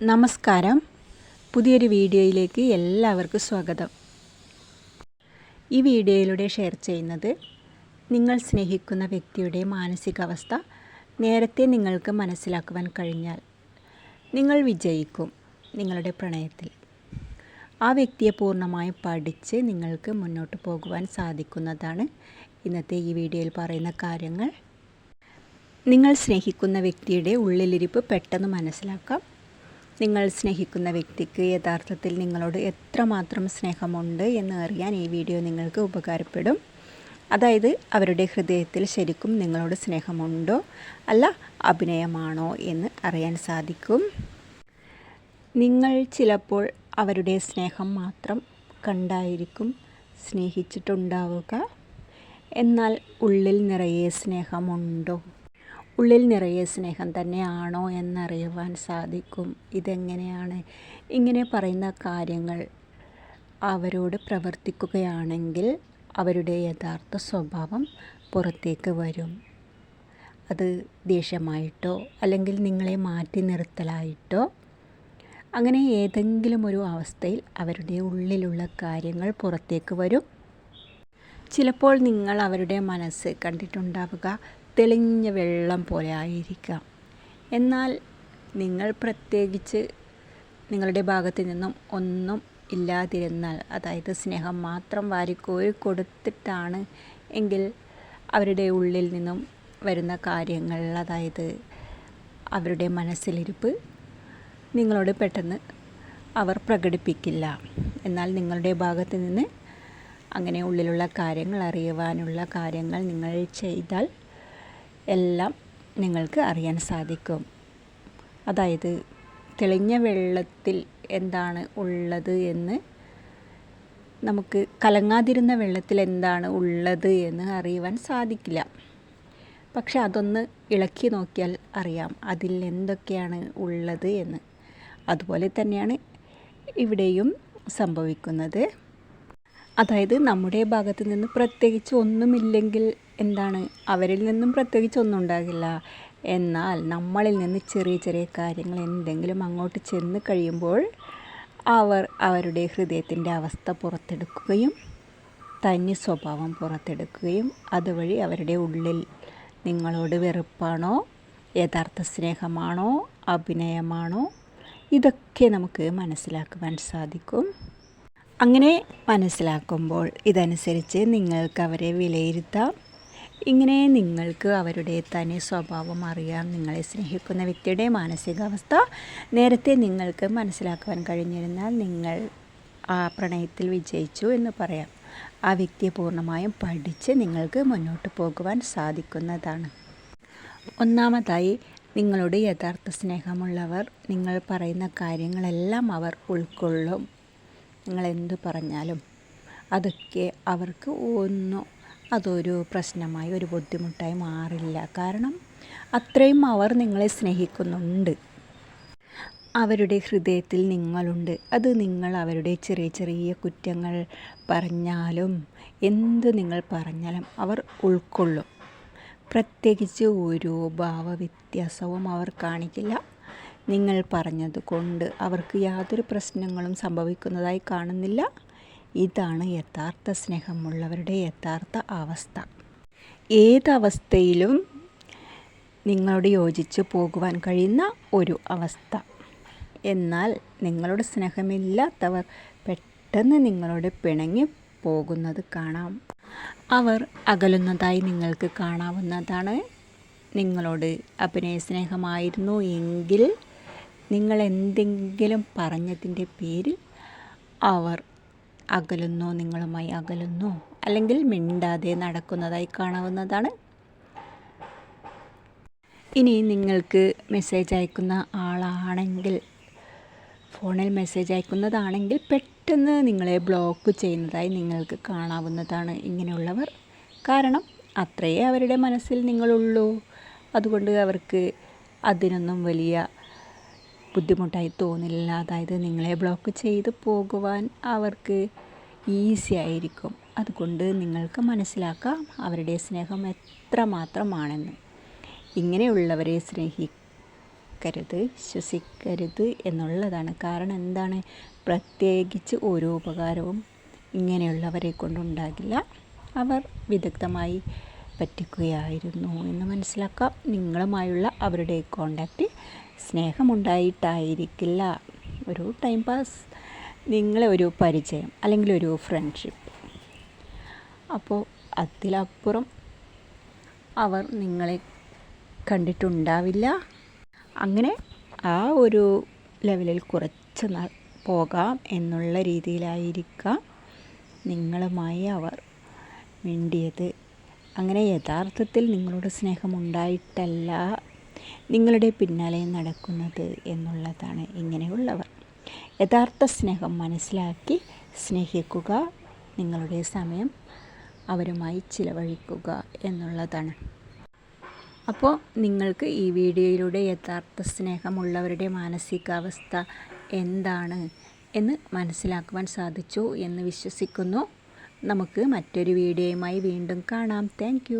നമസ്കാരം. പുതിയൊരു വീഡിയോയിലേക്ക് എല്ലാവർക്കും സ്വാഗതം. ഈ വീഡിയോയിലൂടെ ഷെയർ ചെയ്യുന്നത് നിങ്ങൾ സ്നേഹിക്കുന്ന വ്യക്തിയുടെ മാനസികാവസ്ഥ നേരത്തെ നിങ്ങൾക്ക് മനസ്സിലാക്കുവാൻ കഴിഞ്ഞാൽ നിങ്ങൾ വിജയിക്കും നിങ്ങളുടെ പ്രണയത്തിൽ. ആ വ്യക്തിയെ പൂർണ്ണമായും പഠിച്ച് നിങ്ങൾക്ക് മുന്നോട്ട് പോകുവാൻ സാധിക്കുന്നതാണ് ഇന്നത്തെ ഈ വീഡിയോയിൽ പറയുന്ന കാര്യങ്ങൾ. നിങ്ങൾ സ്നേഹിക്കുന്ന വ്യക്തിയുടെ ഉള്ളിലിരിപ്പ് പെട്ടെന്ന് മനസ്സിലാക്കാം. നിങ്ങൾ സ്നേഹിക്കുന്ന വ്യക്തിക്ക് യഥാർത്ഥത്തിൽ നിങ്ങളോട് എത്രമാത്രം സ്നേഹമുണ്ട് എന്ന് അറിയാൻ ഈ വീഡിയോ നിങ്ങൾക്ക് ഉപകാരപ്പെടും. അതായത് അവരുടെ ഹൃദയത്തിൽ ശരിക്കും നിങ്ങളോട് സ്നേഹമുണ്ടോ അല്ല അഭിനയമാണോ എന്ന് അറിയാൻ സാധിക്കും. നിങ്ങൾ ചിലപ്പോൾ അവരുടെ സ്നേഹം മാത്രം കണ്ടായിരിക്കും സ്നേഹിച്ചിട്ടുണ്ടാവുക. എന്നാൽ ഉള്ളിൽ നിറയെ സ്നേഹമുണ്ടോ, ഉള്ളിൽ നിറയെ സ്നേഹം തന്നെയാണോ എന്നറിയുവാൻ സാധിക്കും. ഇതെങ്ങനെയാണ്? ഇങ്ങനെ പറയുന്ന കാര്യങ്ങൾ അവരോട് പ്രവർത്തിക്കുകയാണെങ്കിൽ അവരുടെ യഥാർത്ഥ സ്വഭാവം പുറത്തേക്ക് വരും. അത് ദേഷ്യമായിട്ടോ അല്ലെങ്കിൽ നിങ്ങളെ മാറ്റി നിർത്തലായിട്ടോ അങ്ങനെ ഏതെങ്കിലും ഒരു അവസ്ഥയിൽ അവരുടെ ഉള്ളിലുള്ള കാര്യങ്ങൾ പുറത്തേക്ക് വരും. ചിലപ്പോൾ നിങ്ങൾ അവരുടെ മനസ്സ് കണ്ടിട്ടുണ്ടാവുക തെളിഞ്ഞ വെള്ളം പോലെ ആയിരിക്കാം. എന്നാൽ നിങ്ങൾ പ്രത്യേകിച്ച് നിങ്ങളുടെ ഭാഗത്തു നിന്നും ഒന്നും ഇല്ലാതിരുന്നാൽ, അതായത് സ്നേഹം മാത്രം വാരിക്കോരി കൊടുത്തിട്ടാണ് എങ്കിൽ അവരുടെ ഉള്ളിൽ നിന്നും വരുന്ന കാര്യങ്ങൾ, അതായത് അവരുടെ മനസ്സിലിരിപ്പ് നിങ്ങളോട് പെട്ടെന്ന് അവർ പ്രകടിപ്പിക്കില്ല. എന്നാൽ നിങ്ങളുടെ ഭാഗത്ത് നിന്ന് അങ്ങനെ ഉള്ളിലുള്ള കാര്യങ്ങൾ അറിയുവാനുള്ള കാര്യങ്ങൾ നിങ്ങൾ ചെയ്താൽ എല്ലാം നിങ്ങൾക്ക് അറിയാൻ സാധിക്കും. അതായത് തെളിഞ്ഞ വെള്ളത്തിൽ എന്താണ് ഉള്ളത് എന്ന് നമുക്ക് കലങ്ങാതിരുന്ന വെള്ളത്തിൽ എന്താണ് ഉള്ളത് എന്ന് അറിയുവാൻ സാധിക്കില്ല. പക്ഷെ അതൊന്ന് ഇളക്കി നോക്കിയാൽ അറിയാം അതിൽ എന്തൊക്കെയാണ് ഉള്ളത് എന്ന്. അതുപോലെ തന്നെയാണ് ഇവിടെയും സംഭവിക്കുന്നത്. അതായത് നമ്മുടെ ഭാഗത്ത് നിന്ന് പ്രത്യേകിച്ച് ഒന്നുമില്ലെങ്കിൽ എന്താണ്, അവരിൽ നിന്നും പ്രത്യേകിച്ച് ഒന്നും ഉണ്ടാകില്ല. എന്നാൽ നമ്മളിൽ നിന്ന് ചെറിയ ചെറിയ കാര്യങ്ങൾ എന്തെങ്കിലും അങ്ങോട്ട് ചെന്ന് കഴിയുമ്പോൾ അവർ അവരുടെ ഹൃദയത്തിൻ്റെ അവസ്ഥ പുറത്തെടുക്കുകയും തനി സ്വഭാവം പുറത്തെടുക്കുകയും അതുവഴി അവരുടെ ഉള്ളിൽ നിങ്ങളോട് വെറുപ്പാണോ, യഥാർത്ഥ സ്നേഹമാണോ, അഭിനയമാണോ, ഇതൊക്കെ നമുക്ക് മനസ്സിലാക്കുവാൻ സാധിക്കും. അങ്ങനെ മനസ്സിലാക്കുമ്പോൾ ഇതനുസരിച്ച് നിങ്ങൾക്ക് അവരെ വിലയിരുത്താം. ഇങ്ങനെ നിങ്ങൾക്ക് അവരുടെ തനി സ്വഭാവം അറിയാം. നിങ്ങളെ സ്നേഹിക്കുന്ന വ്യക്തിയുടെ മാനസികാവസ്ഥ നേരത്തെ നിങ്ങൾക്ക് മനസ്സിലാക്കുവാൻ കഴിഞ്ഞിരുന്നാൽ നിങ്ങൾ ആ പ്രണയത്തിൽ വിജയിച്ചു എന്ന് പറയാം. ആ വ്യക്തിയെ പൂർണ്ണമായും പഠിച്ച് നിങ്ങൾക്ക് മുന്നോട്ട് പോകുവാൻ സാധിക്കുന്നതാണ്. ഒന്നാമതായി, നിങ്ങളോട് യഥാർത്ഥ സ്നേഹമുള്ളവർ നിങ്ങൾ പറയുന്ന കാര്യങ്ങളെല്ലാം അവർ ഉൾക്കൊള്ളും. നിങ്ങൾ എന്ത് പറഞ്ഞാലും അതൊക്കെ അവർക്ക് അതൊരു പ്രശ്നമായി ഒരു ബുദ്ധിമുട്ടായി മാറില്ല. കാരണം അത്രയും അവർ നിങ്ങളെ സ്നേഹിക്കുന്നുണ്ട്. അവരുടെ ഹൃദയത്തിൽ നിങ്ങളുണ്ട്. അത് നിങ്ങൾ അവരുടെ ചെറിയ ചെറിയ കുറ്റങ്ങൾ പറഞ്ഞാലും എന്ത് നിങ്ങൾ പറഞ്ഞാലും അവർ ഉൾക്കൊള്ളും. പ്രത്യേകിച്ച് ഒരു ഭാവവ്യത്യാസവും അവർ കാണിക്കില്ല. നിങ്ങൾ പറഞ്ഞത് കൊണ്ട് അവർക്ക് യാതൊരു പ്രശ്നങ്ങളും സംഭവിക്കുന്നതായി കാണുന്നില്ല. ഇതാണ് യഥാർത്ഥ സ്നേഹമുള്ളവരുടെ യഥാർത്ഥ അവസ്ഥ. ഏതവസ്ഥയിലും നിങ്ങളോട് യോജിച്ച് പോകുവാൻ കഴിയുന്ന ഒരു അവസ്ഥ. എന്നാൽ നിങ്ങളോട് സ്നേഹമില്ലാത്തവർ പെട്ടെന്ന് നിങ്ങളോട് പിണങ്ങി പോകുന്നത് കാണാം. അവർ അകലുന്നതായി നിങ്ങൾക്ക് കാണാവുന്നതാണ്. നിങ്ങളോട് അഭിനയ സ്നേഹമായിരുന്നു എങ്കിൽ നിങ്ങൾ എന്തെങ്കിലും പറഞ്ഞതിൻ്റെ പേരിൽ അവർ അകലുന്നു, നിങ്ങളുമായി അകലുന്നു, അല്ലെങ്കിൽ മിണ്ടാതെ നടക്കുന്നതായി കാണാവുന്നതാണ്. ഇനി നിങ്ങൾക്ക് മെസ്സേജ് അയക്കുന്ന ആളാണെങ്കിൽ, ഫോണിൽ മെസ്സേജ് അയക്കുന്നതാണെങ്കിൽ പെട്ടെന്ന് നിങ്ങളെ ബ്ലോക്ക് ചെയ്യുന്നതായി നിങ്ങൾക്ക് കാണാവുന്നതാണ് ഇങ്ങനെയുള്ളവർ. കാരണം അത്രയേ അവരുടെ മനസ്സിൽ നിങ്ങളുള്ളൂ. അതുകൊണ്ട് അവർക്ക് അതിനൊന്നും വലിയ ബുദ്ധിമുട്ടായി തോന്നില്ല. അതായത് നിങ്ങളെ ബ്ലോക്ക് ചെയ്ത് പോകുവാൻ അവർക്ക് ഈസി ആയിരിക്കും. അതുകൊണ്ട് നിങ്ങൾക്ക് മനസ്സിലാക്കാം അവരുടെ സ്നേഹം എത്രമാത്രമാണെന്ന്. ഇങ്ങനെയുള്ളവരെ വിശ്വസിക്കരുത് എന്നുള്ളതാണ്. കാരണം എന്താണ്, പ്രത്യേകിച്ച് ഒരു ഉപകാരവും ഇങ്ങനെയുള്ളവരെ കൊണ്ടുണ്ടാകില്ല. അവർ വിദഗ്ധമായി പറ്റിക്കുകയായിരുന്നു എന്ന് മനസ്സിലാക്കാം. നിങ്ങളുമായുള്ള അവരുടെ കോണ്ടാക്റ്റ് സ്നേഹമുണ്ടായിട്ടായിരിക്കില്ല, ഒരു ടൈം പാസ്, നിങ്ങളെ ഒരു പരിചയം അല്ലെങ്കിൽ ഒരു ഫ്രണ്ട്ഷിപ്പ്. അപ്പോൾ അതിലപ്പുറം അവർ നിങ്ങളെ കണ്ടിട്ടുണ്ടാവില്ല. അങ്ങനെ ആ ഒരു ലെവലിൽ കുറച്ച് നാൾ പോകാം എന്നുള്ള രീതിയിലായിരിക്കാം നിങ്ങളുമായി അവർ മിണ്ടിയത്. അങ്ങനെ യഥാർത്ഥത്തിൽ നിങ്ങളോട് സ്നേഹമുണ്ടായിട്ടല്ല നിങ്ങളുടെ പിന്നാലെ നടക്കുന്നത് എന്നുള്ളതാണ്. ഇങ്ങനെയുള്ളവർ യഥാർത്ഥ സ്നേഹം മനസ്സിലാക്കി സ്നേഹിക്കുക, നിങ്ങളുടെ സമയം അവരുമായി ചിലവഴിക്കുക എന്നുള്ളതാണ്. അപ്പോൾ നിങ്ങൾക്ക് ഈ വീഡിയോയിലൂടെ യഥാർത്ഥ സ്നേഹമുള്ളവരുടെ മാനസികാവസ്ഥ എന്താണ് എന്ന് മനസ്സിലാക്കുവാൻ സാധിച്ചു എന്ന് വിശ്വസിക്കുന്നു. നമുക്ക് മറ്റൊരു വീഡിയോയുമായി വീണ്ടും കാണാം. താങ്ക്